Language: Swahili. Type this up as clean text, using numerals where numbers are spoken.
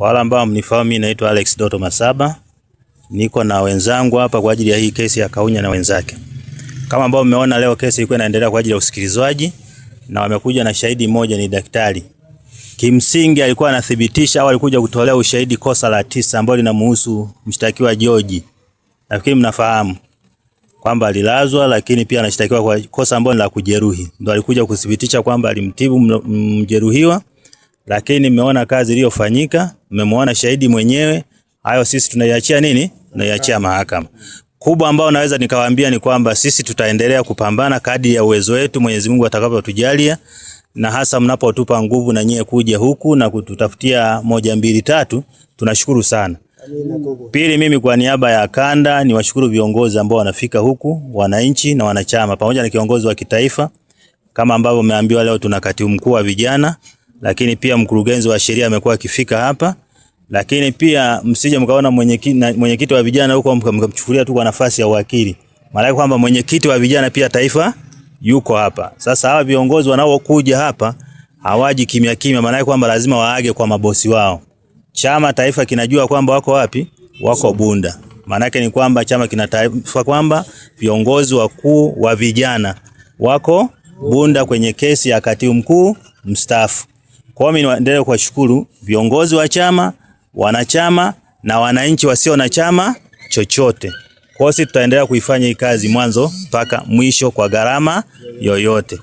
Kwa wale ambao mnifahamu, mimi naitwa Alex Doto Masaba. Niko na wenzangu hapa kwa ajili ya hii kesi ya Kaunya na wenzake. Kama ambao mmeona leo kesi ilikuwa inaendelea kwa ajili ya usikilizwaji na wamekuja na shahidi mmoja, ni daktari. Kimsingi alikuwa anathibitisha au alikuja kutolea ushahidi kosa la 9 ambalo linamhusu mshtakiwa George. Nafikiri mnafahamu kwamba alilazwa, lakini pia anashtakiwa kwa kosa ambalo la kujeruhi. Ndio alikuja kuthibitisha kwamba alimtibu mjeruhiwa. Lakini mmeona kazi iliyofanyika, mmemwona shahidi mwenyewe. Hayo sisi tunaiachia nini? Tunaiachia mahakama. Kubwa ambao naweza nikawaambia ni kwamba sisi tutaendelea kupambana kadri ya uwezo wetu Mwenyezi Mungu atakavyotujalia, na hasa mnapotupa nguvu na nyie kuja huku na kututafutia 1 2 3, tunashukuru sana. Pili, mimi kwa niaba ya kanda ni washukuru viongozi ambao wanafika huku, wananchi na wanachama, pamoja na kiongozi wa kitaifa. Kama ambavyo umeambiwa leo tuna katibu mkuu wa vijana, lakini pia mkurugenzi wa sheria amekuwa akifika hapa. Lakini pia msije mkaona mwenyekiti wa vijana huko mkamchukulia tu kwa nafasi ya wakili. Maana kwamba mwenyekiti wa vijana pia taifa yuko hapa. Sasa hawa viongozi wanaokuja hapa hawaji kimya kimya, maana kwamba lazima waage kwa mabosi wao. Chama taifa kinajua kwamba wako wapi? Wako Bunda. Maana yake ni kwamba chama kinataarifa kwamba viongozi wakuu wa vijana wako Bunda kwenye kesi ya katibu mkuu mstaafu. Kwa hiyo mimi naendelea kuwashukuru viongozi wa chama, wanachama na wananchi wasio na chama chochote. Kwa hiyo sisi tutaendelea kuifanya hii kazi mwanzo mpaka mwisho kwa gharama yoyote.